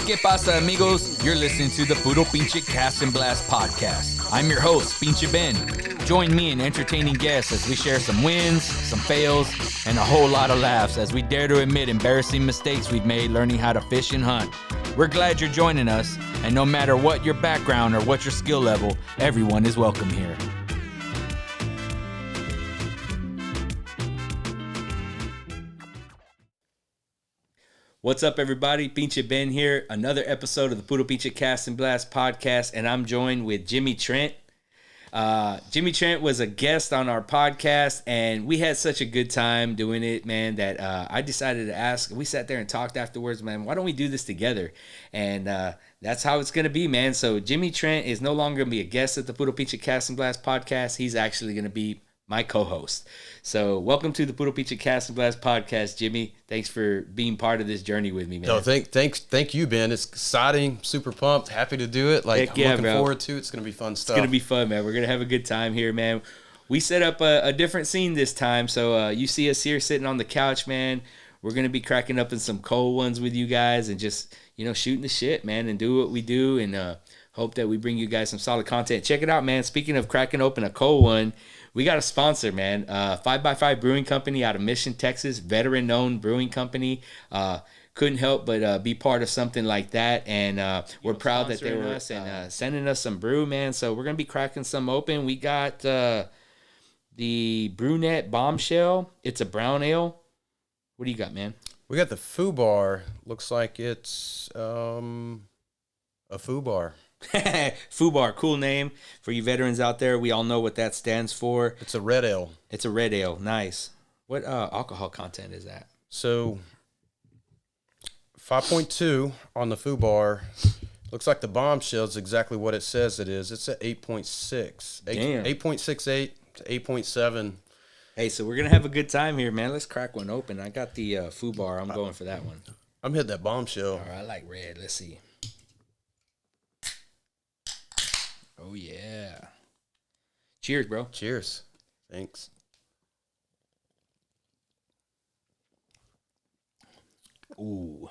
¿Qué pasa, amigos? You're listening to the Puro Pinche Cast and Blast podcast. I'm your host, Pinche Ben. Join me and entertaining guests as we share some wins, some fails, and a whole lot of laughs as we dare to admit embarrassing mistakes we've made learning how to fish and hunt. We're glad you're joining us, and no matter what your background or what your skill level, everyone is welcome here. What's up, everybody? Pinche Ben here. Another episode of the Puro Pinche Cast and Blast podcast, and I'm joined with Jimmy Trent. Jimmy Trent was a guest on our podcast, and we had such a good time doing it, man, that I decided to ask. We sat there and talked afterwards, man, why don't we do this together? And that's how it's going to be, man. So Jimmy Trent is no longer going to be a guest at the Puro Pinche Cast and Blast podcast. He's actually going to be my co-host. So welcome to the Puro Pinche Cast and Blast podcast, Jimmy. Thanks for being part of this journey with me, man. No, thank you, Ben. It's exciting, super pumped, happy to do it. Like, I'm looking forward to it. It's going to be fun stuff. It's going to be fun, man. We're going to have a good time here, man. We set up a different scene this time, so you see us here sitting on the couch, man. We're going to be cracking up in some cold ones with you guys and just, shooting the shit, man, and do what we do, and hope that we bring you guys some solid content. Check it out, man. Speaking of cracking open a cold one, we got a sponsor, man. 5x5 Brewing Company out of Mission, Texas. Veteran-known brewing company. Couldn't help but be part of something like that. And we're proud that they were us and sending us some brew, man. So we're going to be cracking some open. We got the Brunette Bombshell. It's a brown ale. What do you got, man? We got the Foo Bar. Looks like it's a Foo Bar. Foo Bar, cool name for you veterans out there. We all know what that stands for. It's a red ale. It's a red ale. Nice. What alcohol content is that? So 5.2 on the Foo Bar. Looks like the Bombshell is exactly what it says it is. It's at 8.6. Damn. 8.68 to 8.7. Hey, so we're going to have a good time here, man. Let's crack one open. I got the Foo Bar. I'm going for that one. I'm hitting that Bombshell. All right, I like red. Let's see. Oh, yeah. Cheers, bro. Cheers. Thanks. Ooh.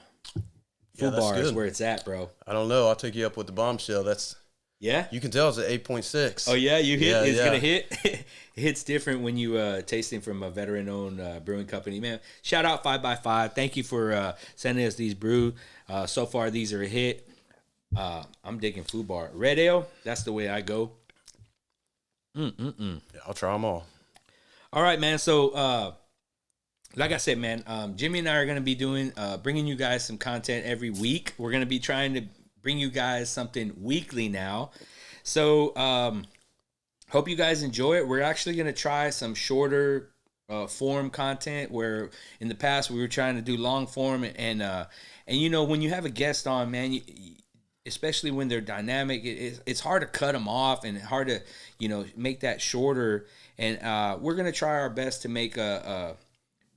Yeah, Foo Bar is where it's at, bro. I don't know. I'll take you up with the Bombshell. Yeah? You can tell it's at 8.6. Oh, yeah? You hit? Yeah, It's going to hit? it hits different when you tasting from a veteran-owned brewing company. Man, shout out 5x5. Thank you for sending us these brew. So far, these are a hit. I'm digging Foo Bar. Red ale, that's the way I go. Yeah, I'll try them all. All right, man. So, like I said, man, Jimmy and I are going to be bringing you guys some content every week. We're going to be trying to bring you guys something weekly now. So, hope you guys enjoy it. We're actually going to try some shorter form content where in the past we were trying to do long form and when you have a guest on, man, especially when they're dynamic, it's hard to cut them off and hard to, make that shorter. And we're going to try our best to make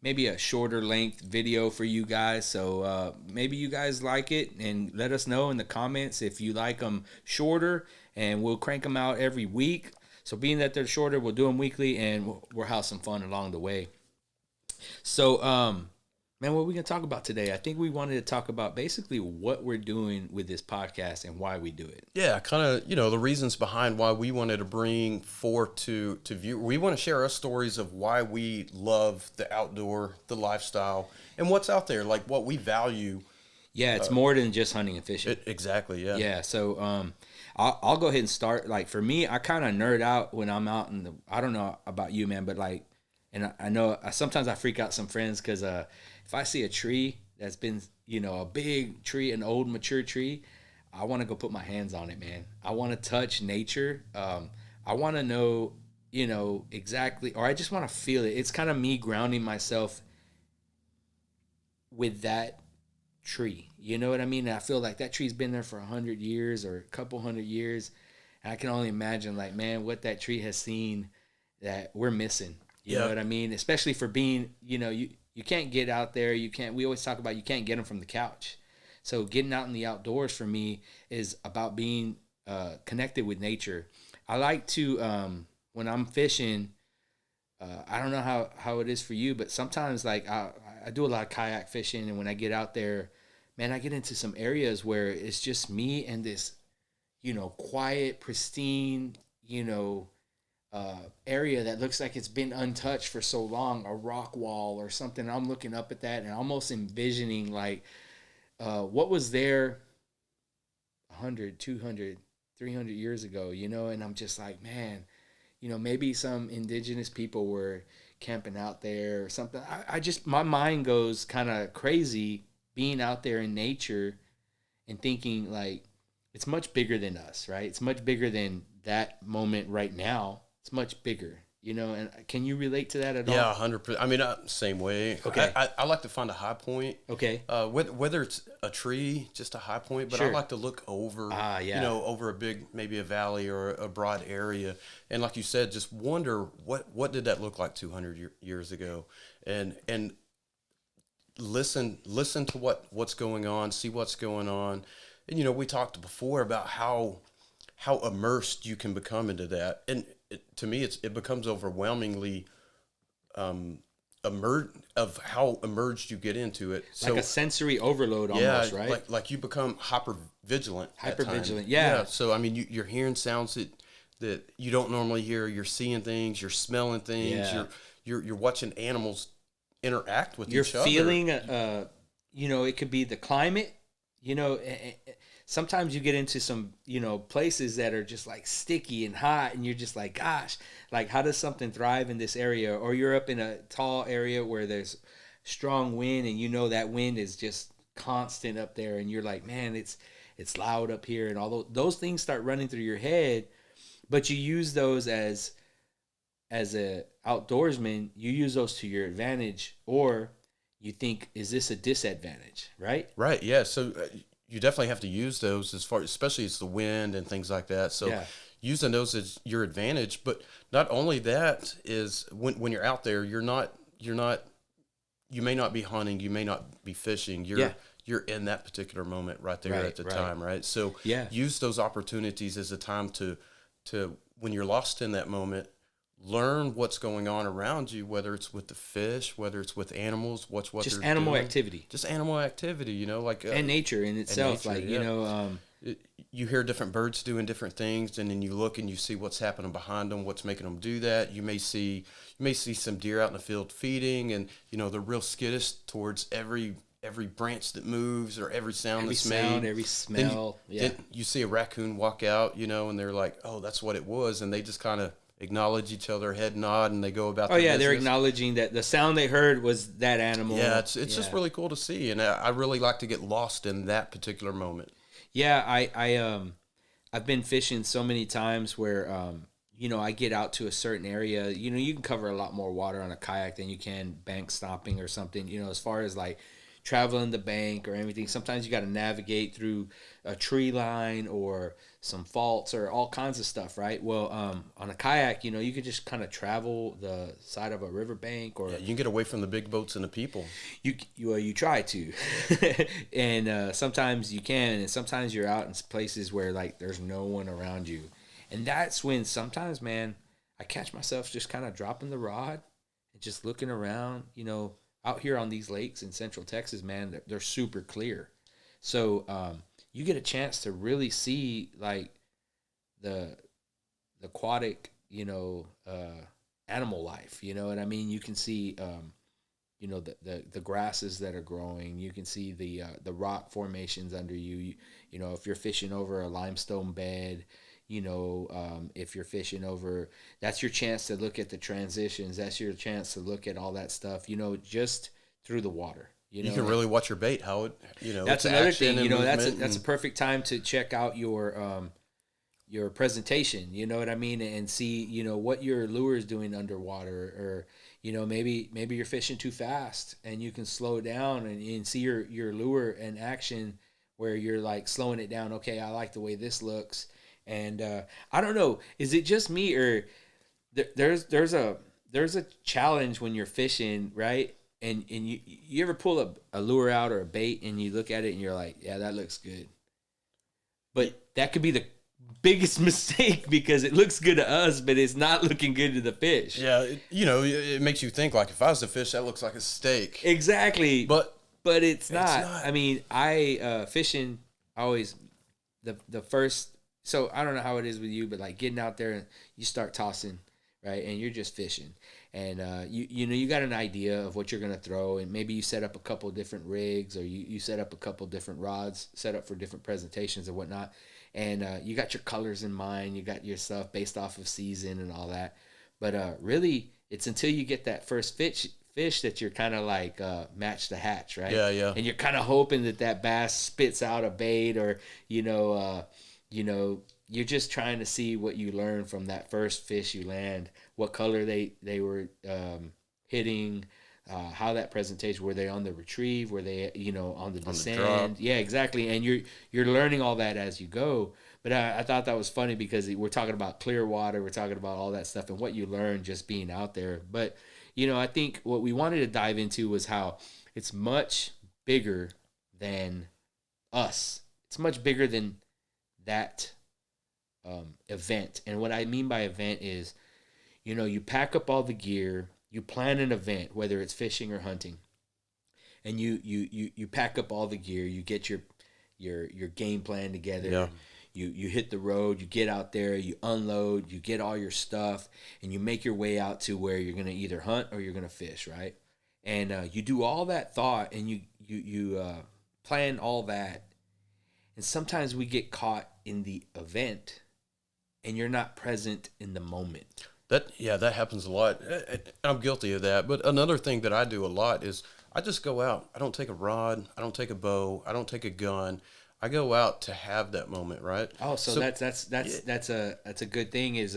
maybe a shorter length video for you guys. So maybe you guys like it and let us know in the comments if you like them shorter, and we'll crank them out every week. So being that they're shorter, we'll do them weekly, and we'll have some fun along the way. So, man, what are we going to talk about today? I think we wanted to talk about basically what we're doing with this podcast and why we do it. Yeah, kind of, the reasons behind why we wanted to bring forth to view. We want to share our stories of why we love the outdoor, the lifestyle, and what's out there, like what we value. Yeah, it's more than just hunting and fishing. Exactly, yeah. Yeah, so I'll go ahead and start. Like, for me, I kind of nerd out when I'm out in I don't know about you, man, but like, and I know sometimes I freak out some friends because if I see a tree that's been, a big tree, an old mature tree, I want to go put my hands on it, man. I want to touch nature. I want to know, exactly, or I just want to feel it. It's kind of me grounding myself with that tree. You know what I mean? And I feel like that tree's been there for 100 years or a couple 100 years. And I can only imagine, like, man, what that tree has seen that we're missing. You know what I mean? Especially for being, you can't get out there. We always talk about you can't get them from the couch. So getting out in the outdoors for me is about being connected with nature. I like to, when I'm fishing, I don't know how it is for you, but sometimes like I do a lot of kayak fishing, and when I get out there, man, I get into some areas where it's just me and this, quiet, pristine, area that looks like it's been untouched for so long, a rock wall or something. I'm looking up at that and almost envisioning like what was there 100, 200, 300 years ago, and I'm just like, man, maybe some indigenous people were camping out there or something. I just, my mind goes kind of crazy being out there in nature and thinking like it's much bigger than us, right? It's much bigger than that moment right now. It's much bigger, and can you relate to that at all? Yeah, 100%. I mean, same way. Okay. I like to find a high point. Okay. Whether it's a tree, just a high point, but Sure. I like to look over, over a big, maybe a valley or a broad area. And like you said, just wonder what did that look like 200 years ago? And listen to what's going on, see what's going on. And, we talked before about how immersed you can become into that. And to me, it becomes overwhelmingly of how immersed you get into it. So, like a sensory overload almost, right? Like you become hyper vigilant. Yeah. So I mean, you're hearing sounds that you don't normally hear. You're seeing things. You're smelling things. Yeah. You're watching animals interact with You're each other. You're feeling, it could be the climate. Sometimes you get into some, places that are just like sticky and hot, and you're just like, gosh, like how does something thrive in this area? Or you're up in a tall area where there's strong wind, and that wind is just constant up there, and you're like, man, it's loud up here, and all those things start running through your head, but you use those as a outdoorsman, you use those to your advantage, or you think, is this a disadvantage, right? Right. Yeah. So. You definitely have to use those especially as the wind and things like that. So using those as your advantage, but not only that is when you're out there, you may not be hunting, you may not be fishing. You're in that particular moment right there at the time. Right. So use those opportunities as a time to when you're lost in that moment, learn what's going on around you, whether it's with the fish, whether it's with animals, what just they're animal doing. activity. Just animal activity, like and nature in itself, you hear different birds doing different things, and then you look and you see what's happening behind them, what's making them do that. You may see some deer out in the field feeding, and they're real skittish towards every branch that moves or every sound that's made. Every smell. Then you see a raccoon walk out, and they're like, oh, that's what it was, and they just kind of acknowledge each other, head nod, and they go about their business. They're acknowledging that the sound they heard was that animal. Yeah, it's just really cool to see, and I really like to get lost in that particular moment. Yeah, I've been fishing so many times where I get out to a certain area. You can cover a lot more water on a kayak than you can bank stopping or something. As far as like traveling the bank or anything, sometimes you got to navigate through a tree line or some faults or all kinds of stuff, right? Well, on a kayak, you could just kind of travel the side of a riverbank, or you can get away from the big boats and the people. You try to, and sometimes you can, and sometimes you're out in places where like there's no one around you, and that's when sometimes, man, I catch myself just kind of dropping the rod and just looking around. Out here on these lakes in Central Texas, man, they're super clear, so you get a chance to really see like the aquatic, animal life. You know what I mean? You can see, the grasses that are growing. You can see the rock formations under you. If you're fishing over a limestone bed, if you're fishing over, that's your chance to look at the transitions. That's your chance to look at all that stuff, just through the water. You can really watch your bait, how it, that's another thing, that's a perfect time to check out your presentation, you know what I mean? And see, what your lure is doing underwater, or, maybe you're fishing too fast and you can slow down and see your lure in action where you're like slowing it down. Okay, I like the way this looks. And I don't know, is it just me, or there's a challenge when you're fishing, right? And you ever pull a lure out or a bait and you look at it and you're like, yeah, that looks good. But that could be the biggest mistake because it looks good to us, but it's not looking good to the fish. Yeah, it makes you think like, if I was a fish, that looks like a steak. Exactly. But but it's not. I mean, fishing always the first. So I don't know how it is with you, but like getting out there and you start tossing, right, and you're just fishing, and you got an idea of what you're gonna throw, and maybe you set up a couple of different rigs, or you set up a couple of different rods, set up for different presentations and whatnot, and you got your colors in mind, you got your stuff based off of season and all that, but really it's until you get that first fish that you're kind of like match the hatch, right? Yeah. And you're kind of hoping that bass spits out a bait, or you're just trying to see what you learn from that first fish you land, what color they were hitting, how that presentation, were they on the retrieve, were they on the descend, yeah, exactly, and you're learning all that as you go. But I thought that was funny because we're talking about clear water, we're talking about all that stuff and what you learn just being out there. But I think what we wanted to dive into was how it's much bigger than us. It's much bigger than that event. And what I mean by event is, you pack up all the gear, you plan an event, whether it's fishing or hunting, and you pack up all the gear, you get your game plan together. Yeah. You hit the road, you get out there, you unload, you get all your stuff, and you make your way out to where you're going to either hunt or you're going to fish, right? And you do all that thought, and you plan all that. And sometimes we get caught in the event, and you're not present in the moment. That happens a lot. I'm guilty of that. But another thing that I do a lot is I just go out. I don't take a rod. I don't take a bow. I don't take a gun. I go out to have that moment, right? Oh, so that's a good thing, is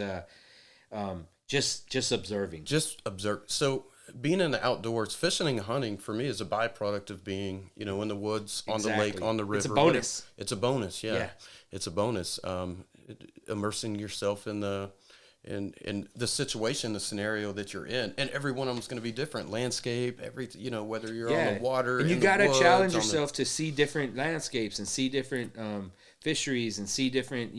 just observing. Just observe. So being in the outdoors, fishing and hunting for me is a byproduct of being, in the woods, on the lake, on the river. It's a bonus. It's a bonus, yeah. It's a bonus. Immersing yourself in the situation, the scenario that you're in, and every one of them is going to be different. Landscape, whether you're on the water, and you got to challenge yourself to see different landscapes and see different fisheries and see different,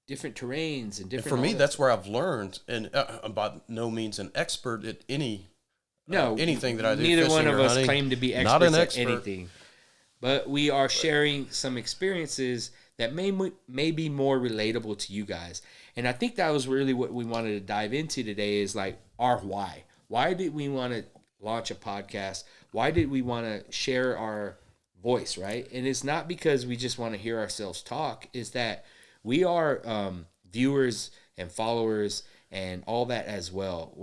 different terrains and different. And for me, that's where I've learned, and I'm by no means an expert at anything that I do. Neither one of us hunting. claim to be experts at anything, but we are sharing some experiences that may be more relatable to you guys. And I think that was really what we wanted to dive into today, is like our why. Why did we want to launch a podcast? Why did we want to share our voice, right? And it's not because we just want to hear ourselves talk. It's that we are viewers and followers and all that as well.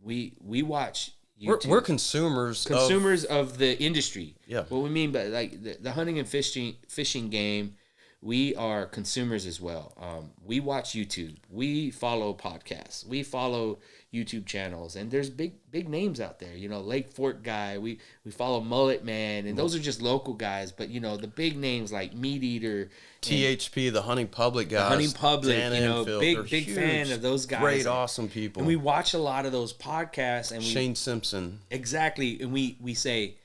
We watch YouTube. We're consumers of the industry. Yeah. What we mean by like the hunting and fishing game, we are consumers as well. We watch YouTube. We follow podcasts. We follow YouTube channels, and there's big names out there. Lake Fork guy. We follow Mullet Man, and those are just local guys. But the big names like Meat Eater, THP, the Hunting Public guys, Hunting Public. Dan Enfield, big huge, fan of those guys. Great, awesome people. And we watch a lot of those podcasts, and Shane Simpson. Exactly, and we say,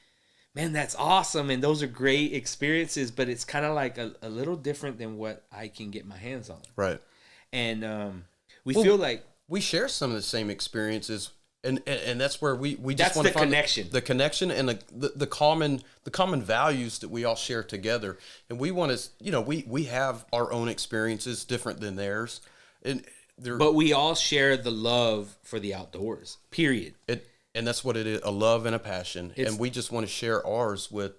man, that's awesome, and those are great experiences, but it's kind of like a little different than what I can get my hands on. Right. And we feel like we share some of the same experiences, and that's where we just that's want to the find connection. The connection and the common values that we all share together. And we want to, we have our own experiences different than theirs. But we all share the love for the outdoors, period. And that's what it is, a love and a passion. And we just want to share ours with,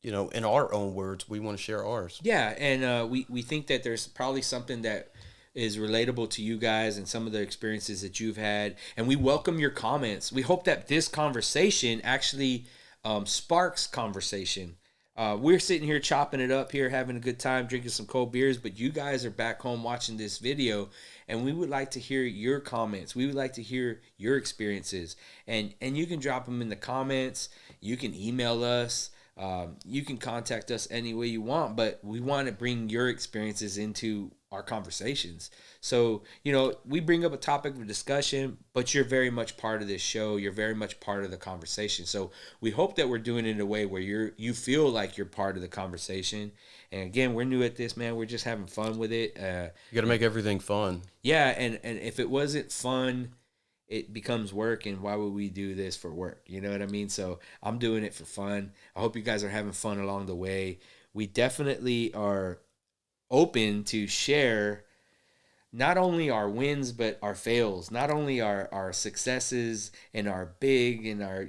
in our own words, we want to share ours. Yeah, and we think that there's probably something that is relatable to you guys and some of the experiences that you've had. And we welcome your comments. We hope that this conversation actually sparks conversation. We're sitting here chopping it up here, having a good time, drinking some cold beers, but you guys are back home watching this video, and we would like to hear your comments. We would like to hear your experiences, and you can drop them in the comments. You can email us. You can contact us any way you want, but we want to bring your experiences into our conversations. So, we bring up a topic of discussion, but you're very much part of this show. You're very much part of the conversation. So we hope that we're doing it in a way where you feel like you're part of the conversation. And again, we're new at this, man. We're just having fun with it. You got to make everything fun. Yeah. And if it wasn't fun it becomes work, and why would we do this for work? You know what I mean? So I'm doing it for fun. I hope you guys are having fun along the way. We definitely are open to share not only our wins but our fails, not only our successes and our big and our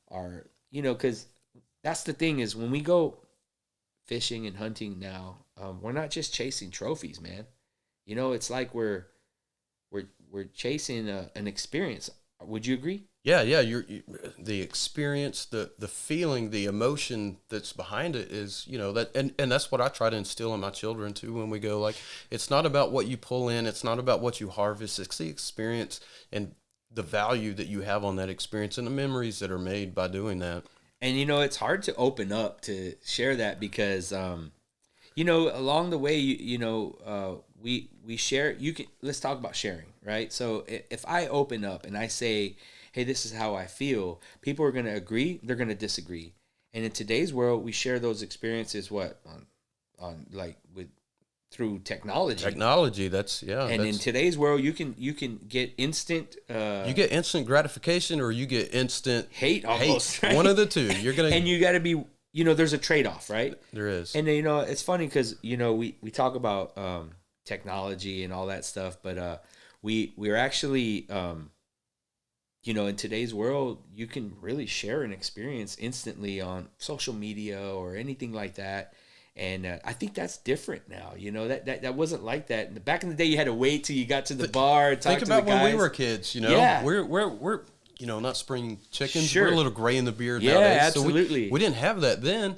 our because that's the thing is when we go fishing and hunting now, we're not just chasing trophies, man. It's like we're chasing an experience. Would you agree? Yeah, yeah. The experience, the feeling, the emotion that's behind it is, that, and that's what I try to instill in my children too. When we go, like, it's not about what you pull in, it's not about what you harvest. It's the experience and the value that you have on that experience and the memories that are made by doing that. And it's hard to open up to share that because along the way we share. Let's talk about sharing, right? So if I open up and I say, hey, this is how I feel, people are going to agree, they're going to disagree. And in today's world, we share those experiences on like with through technology. And in today's world, you can get instant you get instant gratification, or you get instant hate almost, right? One of the two. You're going to and you got to be, there's a trade-off, right? There is. And it's funny cuz we talk about technology and all that stuff, but we're actually in today's world, you can really share an experience instantly on social media or anything like that. And I think that's different now. That wasn't like that. Back in the day, you had to wait till you got to the bar. Think about when we were kids. Yeah. We're not spring chickens. Sure. We're a little gray in the beard yeah, nowadays. Absolutely. So we didn't have that then,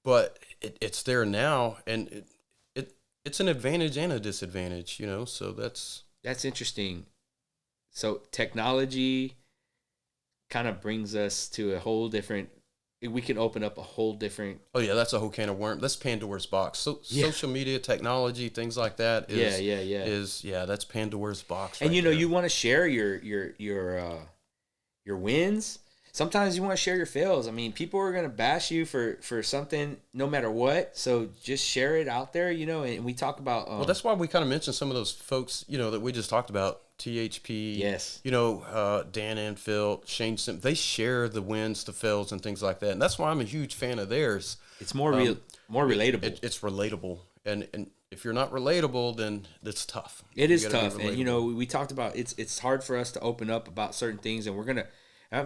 but it's there now, and it's an advantage and a disadvantage. So that's interesting. So technology kind of brings us to a whole different. We can open up a whole different. Oh yeah, that's a whole can of worms. That's Pandora's box. So social media, technology, things like that. That's Pandora's box. And you want to share your wins. Sometimes you want to share your fails. I mean, people are gonna bash you for something no matter what. So just share it out there. And we talk about. Well, that's why we kind of mentioned some of those folks. That we just talked about. THP, yes. Dan and Phil, Shane Simpson, they share the wins, the fails, and things like that. And that's why I'm a huge fan of theirs. It's more relatable. It's relatable. And if you're not relatable, then it's tough. It is tough. And, we talked about it's hard for us to open up about certain things. And we're going to,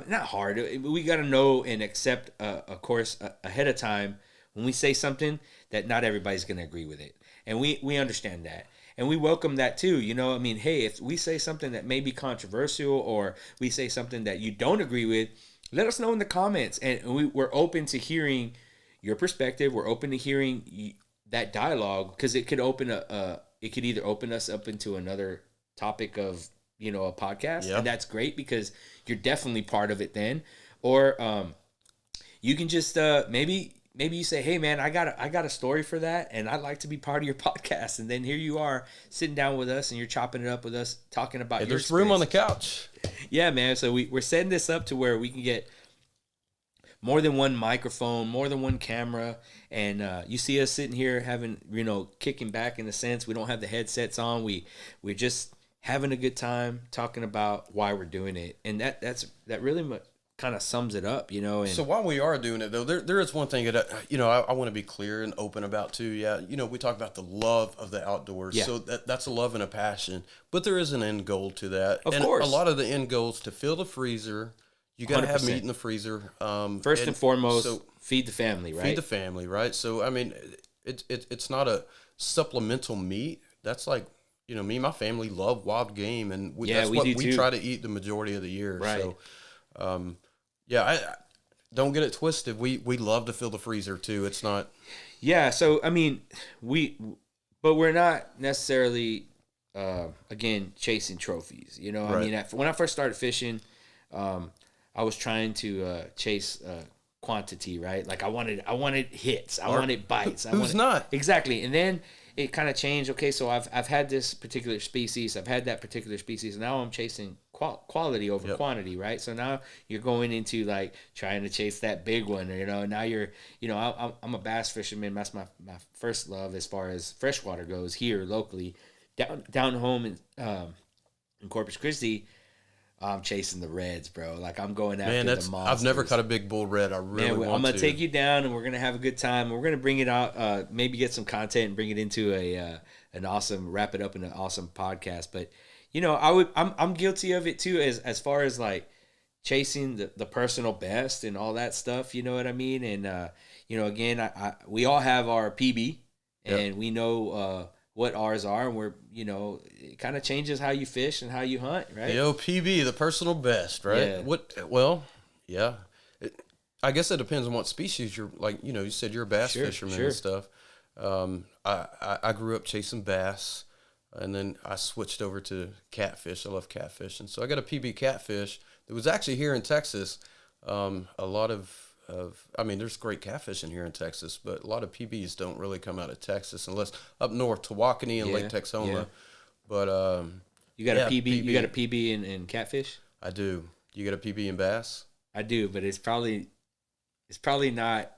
not hard, we got to know and accept, of course, ahead of time when we say something that not everybody's going to agree with it. And we understand that. And we welcome that too. Hey, if we say something that may be controversial or we say something that you don't agree with, let us know in the comments. And we're open to hearing your perspective. We're open to hearing that dialogue because it could it could either open us up into another topic of, a podcast. Yep. And that's great because you're definitely part of it then. Or you can just maybe you say, hey man, I got a story for that, and I'd like to be part of your podcast. And then here you are sitting down with us, and you're chopping it up with us, talking about. There's room on the couch. Yeah, man. So we're setting this up to where we can get more than one microphone, more than one camera, and you see us sitting here having, kicking back in a sense. We don't have the headsets on. We're just having a good time talking about why we're doing it, and that really kind of sums it up, And so while we are doing it though, there is one thing that I want to be clear and open about too. Yeah, we talk about the love of the outdoors. Yeah. So that's a love and a passion, but there is an end goal to that. Of course, a lot of the end goals to fill the freezer. You got to have meat in the freezer. First and foremost, feed the family, right? Feed the family, right? So I mean, it's not a supplemental meat. That's like me and my family love wild game, and we try to eat the majority of the year. Right. So. I don't get it twisted. We love to fill the freezer too. It's not. Yeah. So I mean, but we're not necessarily again chasing trophies. Right. I mean, when I first started fishing, I was trying to chase quantity. Right. Like I wanted hits. I wanted bites. Who's not? Exactly. And then it kind of changed. Okay, so I've had this particular species. I've had that particular species. Now I'm chasing quality over quantity, right? So now you're going into like trying to chase that big one. Now you're, I'm a bass fisherman. That's my first love as far as freshwater goes here locally. Down home in Corpus Christi, I'm chasing the reds, bro. Like, I'm going after Man, the monsters. I've never caught a big bull red. I really want to. I'm gonna take you down, and we're gonna have a good time. We're gonna bring it out, maybe get some content and bring it into an awesome, wrap it up in an awesome podcast. But I'm guilty of it too, as far as like chasing the personal best and all that stuff. You know what I mean? And again, we all have our PB, and we know what ours are, and we're it kind of changes how you fish and how you hunt, right? The PB, the personal best, right? Yeah. I guess it depends on what species you're like. You said you're a bass fisherman and stuff. I grew up chasing bass, and then I switched over to catfish. I love catfishing, so I got a PB catfish that was actually here in Texas. A lot of there's great catfishing here in Texas, but a lot of PBs don't really come out of Texas unless up north, Tawakoni and Lake Texoma. Yeah. But you got a PB. You got a PB in catfish. I do. You got a PB in bass. I do, but it's probably not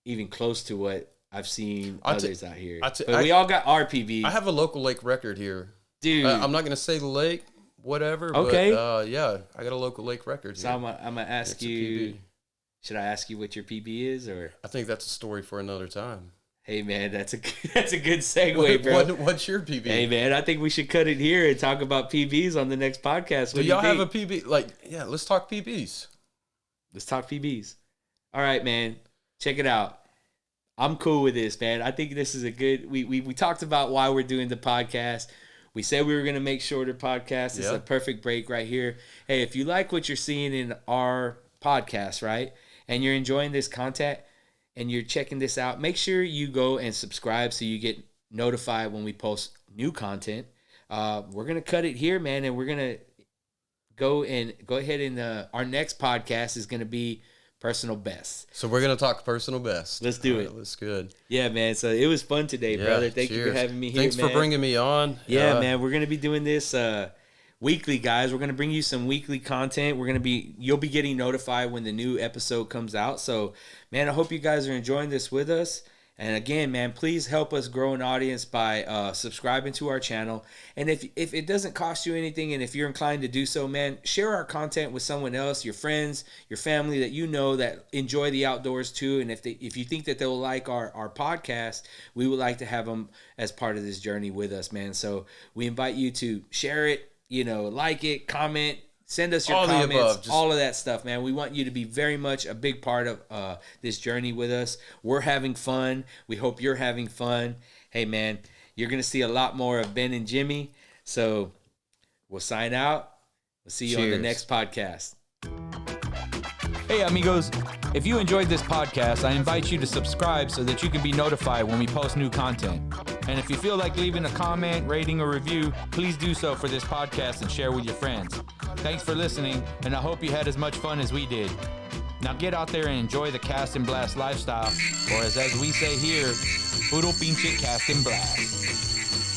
even close to what I've seen others out here. But we all got our PB. I have a local lake record here, dude. I'm not gonna say the lake, whatever. Okay. But I got a local lake record here. So I'm gonna ask you. Should I ask you what your PB is, or? I think that's a story for another time. Hey man, that's a good segue, bro. What's your PB? Hey man, I think we should cut it here and talk about PBs on the next podcast. Do y'all have a PB? Let's talk PBs. Let's talk PBs. All right, man. Check it out. I'm cool with this, man. I think this is a good. We talked about why we're doing the podcast. We said we were going to make shorter podcasts. It's a perfect break right here. Hey, if you like what you're seeing in our podcast, right, and you're enjoying this content and you're checking this out, make sure you go and subscribe so you get notified when we post new content. We're going to cut it here, man, and we're going to go ahead and our next podcast is going to be personal best. So we're going to talk personal best. Let's do it. That's good. Yeah, man. So it was fun today, brother. Thank you for having me here, Thanks for bringing me on. Yeah, man. We're going to be doing this weekly, guys. We're going to bring you some weekly content. You'll be getting notified when the new episode comes out. So, man, I hope you guys are enjoying this with us. And again, man, please help us grow an audience by subscribing to our channel. And if it doesn't cost you anything, and if you're inclined to do so, man, share our content with someone else, your friends, your family that you know that enjoy the outdoors too. And if you think that they'll like our podcast, we would like to have them as part of this journey with us, man. So we invite you to share it, like it, comment, send us your comments, all of that stuff, man. We want you to be very much a big part of this journey with us. We're having fun. We hope you're having fun. Hey, man, you're going to see a lot more of Ben and Jimmy. So we'll sign out. We'll see you on the next podcast. Hey, amigos. If you enjoyed this podcast, I invite you to subscribe so that you can be notified when we post new content. And if you feel like leaving a comment, rating, or review, please do so for this podcast and share with your friends. Thanks for listening, and I hope you had as much fun as we did. Now get out there and enjoy the Cast and Blast lifestyle, or as we say here, puro pinche Cast and Blast.